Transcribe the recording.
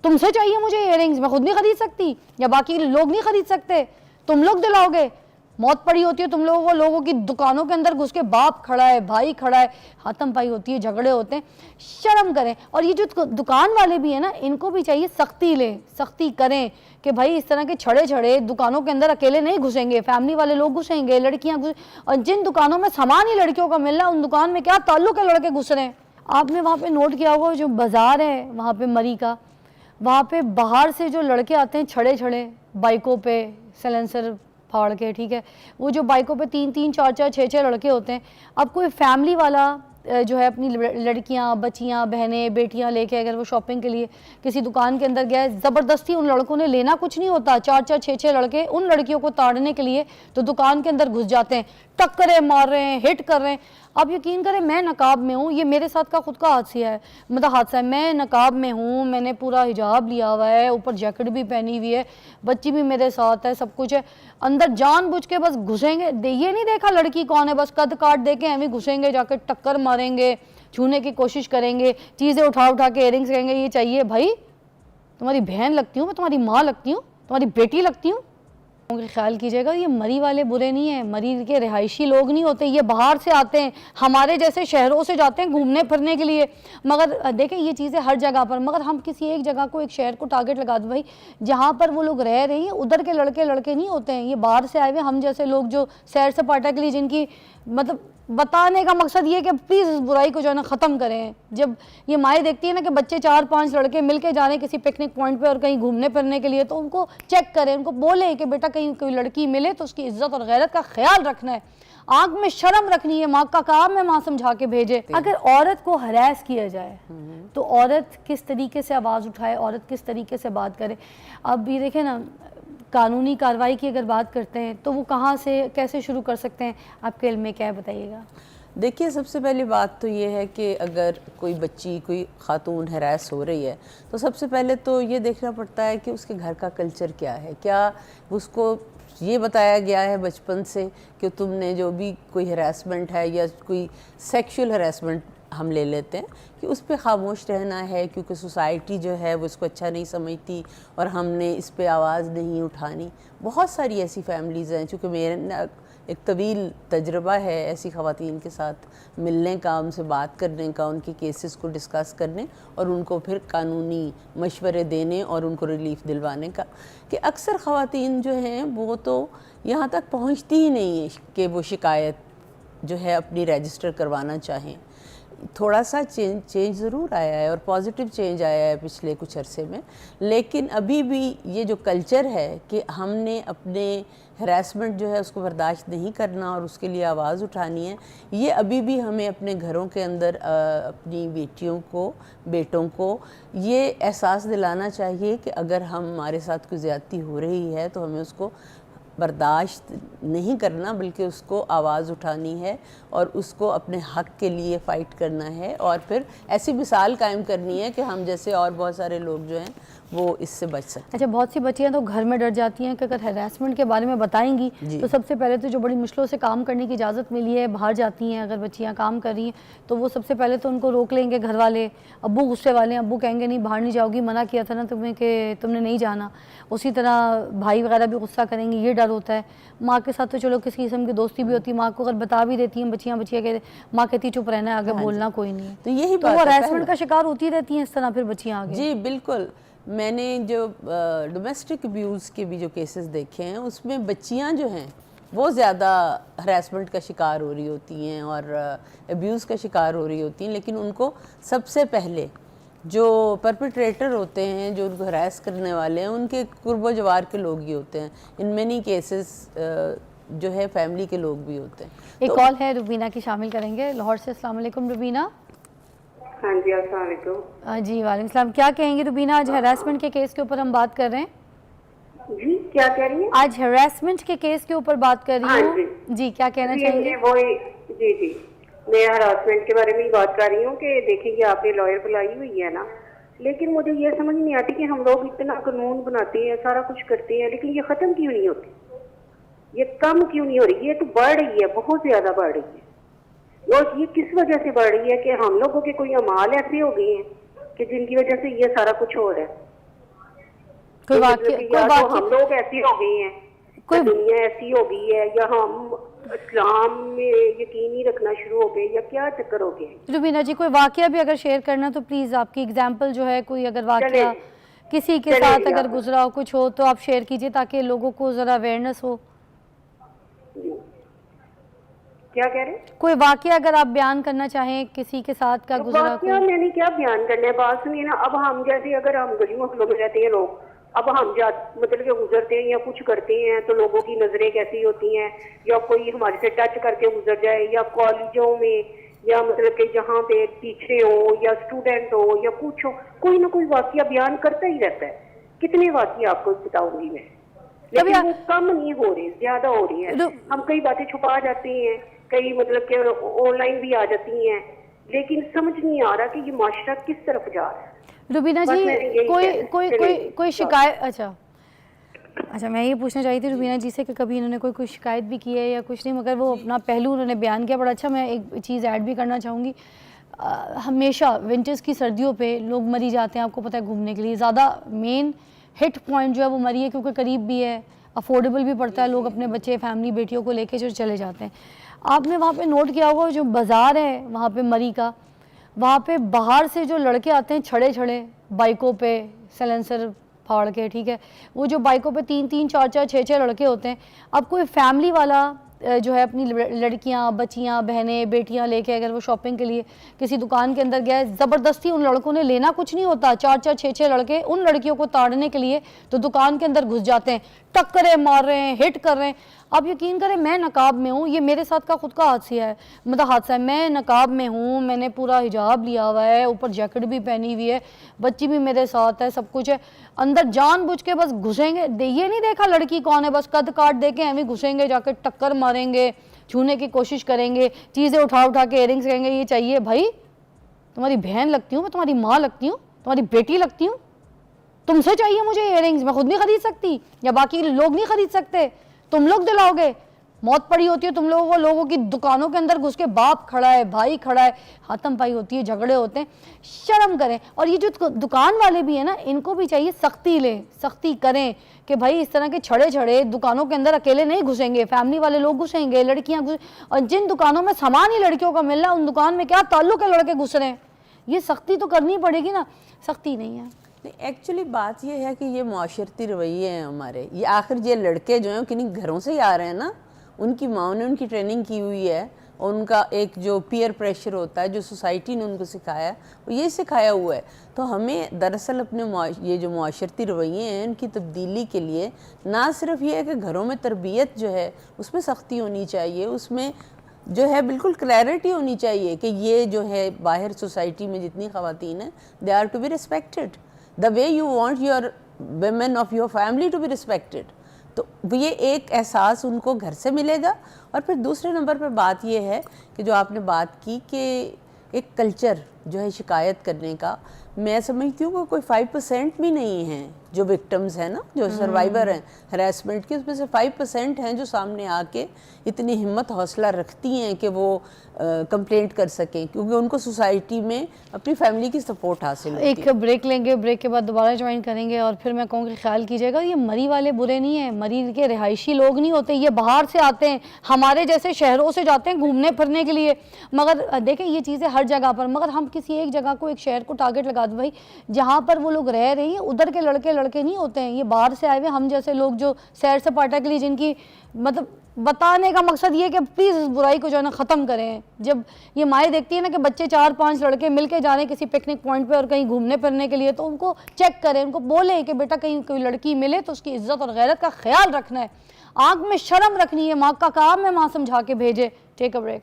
तुमसे चाहिए मुझे इयररिंग्स, मैं खुद नहीं खरीद सकती या बाकी लोग नहीं खरीद सकते, तुम लोग दिलाओगे। मौत पड़ी होती है तुम लोगों को, लोगों की दुकानों के अंदर घुस के, बाप खड़ा है, भाई खड़ा है, हाथम पाई होती है, झगड़े होते हैं। शर्म करें। और ये जो दुकान वाले भी है ना, इनको भी चाहिए सख्ती लें, सख्ती करें कि भाई इस तरह के छड़े छड़े दुकानों के अंदर अकेले नहीं घुसेंगे, फैमिली वाले लोग घुसेंगे, लड़कियां घुस, और जिन दुकानों में सामान ही लड़कियों का मिल रहा है उन दुकान में क्या ताल्लुक है लड़के घुस रहे हैं। आपने वहाँ पे नोट किया होगा जो बाजार है वहाँ पे मरी का, वहाँ पे बाहर से जो लड़के आते हैं छड़े छड़े बाइकों पे सैलेंसर फाड़ के, ठीक है, वो जो बाइकों पे 3-3, 4-4, 6-6 लड़के होते हैं। अब कोई फैमिली वाला जो है अपनी लड़कियां, बच्चियां, बहनें, बेटियां लेके अगर वो शॉपिंग के लिए किसी दुकान के अंदर गया, ज़बरदस्ती उन लड़कों ने लेना कुछ नहीं होता, 4-4, 6-6 लड़के उन लड़कियों को ताड़ने के लिए तो दुकान के अंदर घुस जाते हैं, टक्करें मार रहे हैं, हिट कर रहे हैं। आप यकीन करें, मैं नकाब में हूँ, ये मेरे साथ का खुद का हादसा है, मतलब हादसा है, मैं नकाब में हूँ, मैंने पूरा हिजाब लिया हुआ है, ऊपर जैकेट भी पहनी हुई है, बच्ची भी मेरे साथ है, सब कुछ है, अंदर जानबूझ के बस घुसेंगे, ये नहीं देखा लड़की कौन है, बस कद काट दे के हमें घुसेंगे, जाके टक्कर मारेंगे, छूने की कोशिश करेंगे, चीज़ें उठा उठा के इयररिंग्स कहेंगे ये चाहिए। भाई तुम्हारी बहन लगती हूँ मैं, तुम्हारी माँ लगती हूँ, तुम्हारी बेटी लगती हूँ। ख्याल कीजिएगा, ये मरी वाले बुरे नहीं है, मरी के रिहायशी लोग नहीं होते, ये बाहर से आते हैं, हमारे जैसे शहरों से जाते हैं घूमने फिरने के लिए। मगर देखें ये चीज़ें हर जगह पर, मगर हम किसी एक जगह को, एक शहर को टारगेट लगा दो, भाई जहाँ पर वो लोग रह रहे हैं उधर के लड़के लड़के नहीं होते हैं, ये बाहर से आए हुए हम जैसे लोग जो सैर सपाटा के लिए, जिनकी मतलब बताने का मकसद ये कि प्लीज़ इस बुराई को जो है ना ख़त्म करें। जब ये माएँ देखती है ना कि बच्चे 4-5 लड़के मिलके जा रहे हैं किसी पिकनिक पॉइंट पे और कहीं घूमने फिरने के लिए, तो उनको चेक करें, उनको बोले कि बेटा कहीं कोई लड़की मिले तो उसकी इज्जत और गैरत का ख्याल रखना है, आँख में शर्म रखनी है, माँ का काम है माँ समझा के भेजे। अगर औरत को हरास किया जाए तो औरत किस तरीके से आवाज़ उठाए, औरत किस तरीके से बात करे। अब ये देखें ना, कानूनी कार्रवाई की अगर बात करते हैं तो वो कहाँ से कैसे शुरू कर सकते हैं, आपके इल्म में क्या है बताइएगा। देखिए, सबसे पहली बात तो ये है कि अगर कोई बच्ची, कोई खातून हरास हो रही है तो सबसे पहले तो ये देखना पड़ता है कि उसके घर का कल्चर क्या है, क्या उसको ये बताया गया है बचपन से कि तुमने जो भी कोई हरासमेंट है या कोई सेक्सुअल हरासमेंट हम ले लेते हैं कि उस पर ख़ामोश रहना है, क्योंकि सोसाइटी जो है वो इसको अच्छा नहीं समझती और हमने इस पे आवाज़ नहीं उठानी। बहुत सारी ऐसी फैमिलीज़ हैं, चूँकि मेरे एक तवील तजर्बा है ऐसी ख़वातीन के साथ मिलने का, उनसे बात करने का, उनके केसेस को डिस्कस करने और उनको फिर कानूनी मशवरे देने और उनको रिलीफ दिलवाने का, कि अक्सर ख़वातीन जो हैं वो तो यहाँ तक पहुँचती ही नहीं है कि वो शिकायत जो है अपनी रजिस्टर करवाना चाहें। थोड़ा सा चेंज ज़रूर आया है और पॉजिटिव चेंज आया है पिछले कुछ अरसे में, लेकिन अभी भी ये जो कल्चर है कि हमने अपने हरासमेंट जो है उसको बर्दाश्त नहीं करना और उसके लिए आवाज़ उठानी है, ये अभी भी हमें अपने घरों के अंदर अपनी बेटियों को, बेटों को ये एहसास दिलाना चाहिए कि अगर हमारे साथ कोई ज़्यादती हो रही है तो हमें उसको बर्दाश्त नहीं करना, बल्कि उसको आवाज़ उठानी है और उसको अपने हक़ के लिए फ़ाइट करना है और फिर ऐसी मिसाल कायम करनी है कि हम जैसे और बहुत सारे लोग जो हैं वो इससे बच सकते हैं। अच्छा, बहुत सी बच्चियां तो घर में डर जाती हैं कि अगर हरासमेंट के बारे में बताएंगी तो सबसे पहले तो जो बड़ी मुश्किलों से काम करने की इजाज़त मिली है, बाहर जाती हैं, अगर बच्चियां काम कर रही हैं तो वो सबसे पहले तो उनको रोक लेंगे घर वाले, अब्बू गुस्से वाले हैं, अब्बू कहेंगे नहीं बाहर नहीं जाओगी, मना किया था ना तुम्हें कि तुमने नहीं जाना। उसी तरह भाई वगैरह भी गुस्सा करेंगे, ये डर होता है। माँ के साथ तो चलो किसी किस्म की दोस्ती भी होती है, माँ को अगर बता भी देती हैं बच्चियाँ कहते, माँ कहती चुप रहना है, आगे बोलना कोई नहीं है, तो यही तो वो हरासमेंट का शिकार होती रहती हैं इस तरह फिर बच्चियाँ आगे। जी बिल्कुल, मैंने जो डोमेस्टिक अब्यूज़ के भी जो केसेस देखे हैं उसमें बच्चियां जो हैं वो ज़्यादा हरासमेंट का शिकार हो रही होती हैं और अब्यूज़ का शिकार हो रही होती हैं, लेकिन उनको सबसे पहले जो परपेट्रेटर होते हैं, जो उनको हरास करने वाले हैं, उनके कुर्बो जवार के लोग ही होते हैं। इन मेनी केसेस जो है फैमिली के लोग भी होते हैं। एक कॉल है रुबीना की, शामिल करेंगे लाहौर से। अस्सलाम वालेकुम रुबीना। हाँ जी, अस्सलाम वालेकुम। जी वालेकुम सलाम। क्या कहेंगे रुबीना, आज हरासमेंट के केस के ऊपर हम बात कर रहे हैं। जी क्या कह रही हैं? आज हरासमेंट के केस के ऊपर बात कर रही हूँ। जी क्या कहना चाहेंगे? जी मैं हरासमेंट के बारे में ही बात कर रही हूँ कि देखिए आपने लॉयर बुलाई हुई है ना, लेकिन मुझे ये समझ नहीं आती कि हम लोग इतना कानून बनाते हैं, सारा कुछ करते हैं, लेकिन ये ख़त्म क्यों नहीं होती, ये कम क्यों नहीं हो रही? ये तो बढ़ रही है, बहुत ज़्यादा बढ़ रही है। और ये किस वजह से बढ़ रही है कि हम लोगों के कोई अमाल ऐसे हो गए हैं कि जिनकी वजह से ये सारा कुछ हो रहा है। कोई तो वाकया मतलब कि कोई या तो वाकया हम लोग ऐसे हो गए हैं, कोई- या दुनिया ऐसी हो गई है, या हम इस्लाम में यकीन ही रखना शुरू हो गए, या क्या चक्कर हो गया। रुबीना जी कोई वाकया भी अगर शेयर करना तो प्लीज़ आपकी एग्जांपल जो है, कोई अगर वाकया किसी के चले साथ जी अगर आप। गुजरा हो, कुछ हो तो आप शेयर कीजिए ताकि लोगों को ज़रा अवेयरनेस हो। जी। क्या कह रहे हैं? कोई वाकया अगर आप बयान करना चाहें किसी के साथ का तो गुजरा वाकया कोई। मैंने क्या बयान करना है, बात सुनिए ना। अब हम जैसे अगर हम गली मोहल्लों में रहते हैं लोग, अब हम जा मतलब कि गुजरते हैं या कुछ करते हैं तो लोगों की नजरें कैसी होती हैं, या कोई हमारे से टच करके गुजर जाए, या कॉलेजों में, या मतलब कि जहाँ पे टीचर हो या स्टूडेंट हो या कुछ हो, कोई ना कोई वाकया बयान करता ही रहता है। कितने वाकया आपको बताऊंगी मैं, लेकिन वो कम नहीं हो रहे, ज्यादा हो रही है। हम कई बातें छुपा जाते हैं, कई मतलब कि ऑनलाइन भी आ जाती हैं, लेकिन समझ नहीं आ रहा कि ये माशरा किस तरफ जा रहा है। रुबीना बस जी मैंने यही कोई कहना है। कोई चलिए, कोई कोई शिकायत, अच्छा मैं ये पूछना चाहती थी रुबीना जी से कि कभी इन्होंने कोई शिकायत भी की है या कुछ नहीं, मगर वो अपना पहलू उन्होंने बयान किया बड़ा अच्छा। मैं एक चीज़ ऐड भी करना चाहूँगी, हमेशा विंटर्स की सर्दियों पे लोग मरी जाते हैं, आपको पता है, घूमने के लिए ज़्यादा मेन हिट पॉइंट जो है वो मरी है, क्योंकि करीब भी है, अफोर्डेबल भी पड़ता है, लोग अपने बच्चे फैमिली बेटियों को लेके जो चले जाते हैं। आपने वहाँ पे नोट किया होगा जो बाज़ार है वहाँ पे मरी का, वहाँ पे बाहर से जो लड़के आते हैं छड़े छड़े बाइकों पे सलेंसर फाड़ के, ठीक है, वो जो बाइकों पे 3-3, 4-4, 6-6 लड़के होते हैं। अब कोई फैमिली वाला जो है अपनी लड़कियां, बच्चियां, बहनें, बेटियां लेके अगर वो शॉपिंग के लिए किसी दुकान के अंदर गया है, ज़बरदस्ती उन लड़कों ने लेना कुछ नहीं होता, 4-4, 6-6 लड़के उन लड़कियों को ताड़ने के लिए तो दुकान के अंदर घुस जाते हैं, टक्करें मार रहे हैं, हिट कर रहे हैं। आप यकीन करें, मैं नकाब में हूँ, ये मेरे साथ का खुद का हादसा है, मैं नकाब में हूँ, मैंने पूरा हिजाब लिया हुआ है, ऊपर जैकेट भी पहनी हुई है, बच्ची भी मेरे साथ है, सब कुछ है, अंदर जानबूझ के बस घुसेंगे, ये नहीं देखा लड़की कौन है, बस कद काट दे के एवं घुसेंगे, जाकर टक्कर मारेंगे, छूने की कोशिश करेंगे, चीज़ें उठा उठा के इयरिंग्स कहेंगे ये चाहिए। भाई तुम्हारी बहन लगती हूँ मैं, तुम्हारी माँ लगती हूँ, तुम्हारी बेटी लगती हूँ, तुमसे चाहिए मुझे इयरिंग्स, मैं खुद नहीं खरीद सकती या बाकी लोग नहीं खरीद सकते, तुम लोग दिलाओगे। मौत पड़ी होती है तुम लोगों को, लोगों की दुकानों के अंदर घुस के बाप खड़ा है, भाई खड़ा है, हाथम पाई होती है, झगड़े होते हैं, शर्म करें। और ये जो दुकान वाले भी है ना, इनको भी चाहिए सख्ती लें, सख्ती करें कि भाई इस तरह के छड़े छड़े दुकानों के अंदर अकेले नहीं घुसेंगे, फैमिली वाले लोग घुसेंगे, लड़कियां घुस, और जिन दुकानों में सामान ही लड़कियों का मिल रहा है उन दुकान में क्या ताल्लुक है लड़के घुस रहे हैं। ये सख्ती तो करनी पड़ेगी ना, सख्ती नहीं है। एक्चुअली बात ये है कि ये माशरती रवैये हैं हमारे, ये आखिर ये लड़के जो हैं किन्हीं घरों से ही आ रहे हैं ना, उनकी माँ ने उनकी ट्रेनिंग की हुई है, और उनका एक जो पीयर प्रेशर होता है जो सोसाइटी ने उनको सिखाया है वो ये सिखाया हुआ है। तो हमें दरअसल अपने ये जो माशरती रवैये हैं इनकी तब्दीली के लिए ना सिर्फ ये है कि घरों में तरबियत जो है उसमें सख्ती होनी चाहिए, उसमें जो है बिल्कुल क्लैरिटी होनी चाहिए कि ये जो है बाहर सोसाइटी में जितनी ख़वातीन हैं they are to be respected the way you want your women of your family to be respected. तो ये एक एहसास उनको घर से मिलेगा। और फिर दूसरे नंबर पर बात ये है कि जो आपने बात की कि एक कल्चर जो है शिकायत करने का, मैं समझती हूँ कि कोई 5% भी नहीं है जो विक्टिम्स हैं ना, जो सर्वाइवर हैं हरासमेंट के, उसमें से 5% हैं जो सामने आके इतनी हिम्मत हौसला रखती हैं कि वो कंप्लेंट कर सकें, क्योंकि उनको सोसाइटी में अपनी फैमिली की सपोर्ट हासिल होती है। एक ब्रेक लेंगे, ब्रेक के बाद दोबारा ज्वाइन करेंगे, और फिर मैं कहूँगी ख्याल कीजिएगा, ये मरी वाले बुरे नहीं हैं, मरी के रिहायशी लोग नहीं होते, ये बाहर से आते हैं, हमारे जैसे शहरों से जाते हैं घूमने फिरने के लिए। मगर देखें ये चीज़ें हर जगह पर, मगर हम किसी एक जगह को, एक शहर को टारगेट लगा दो, भाई जहाँ पर वो लोग रह रहे हैं उधर के लड़के नहीं होते हैं, ये बाहर से आए हुए हम जैसे लोग जो सैर सपाटा के लिए, जिनकी मतलब बताने का मकसद ये कि प्लीज़ इस बुराई को जो है ना ख़त्म करें। जब ये माएँ देखती है ना कि बच्चे 4-5 लड़के मिल के जा रहे हैं किसी पिकनिक पॉइंट पे और कहीं घूमने फिरने के लिए, तो उनको चेक करें, उनको बोलें कि बेटा कहीं कोई लड़की मिले तो उसकी इज्जत और गैरत का ख्याल रखना है, आँख में शर्म रखनी है, माँ का काम है, माँ समझा के भेजे। Take a break.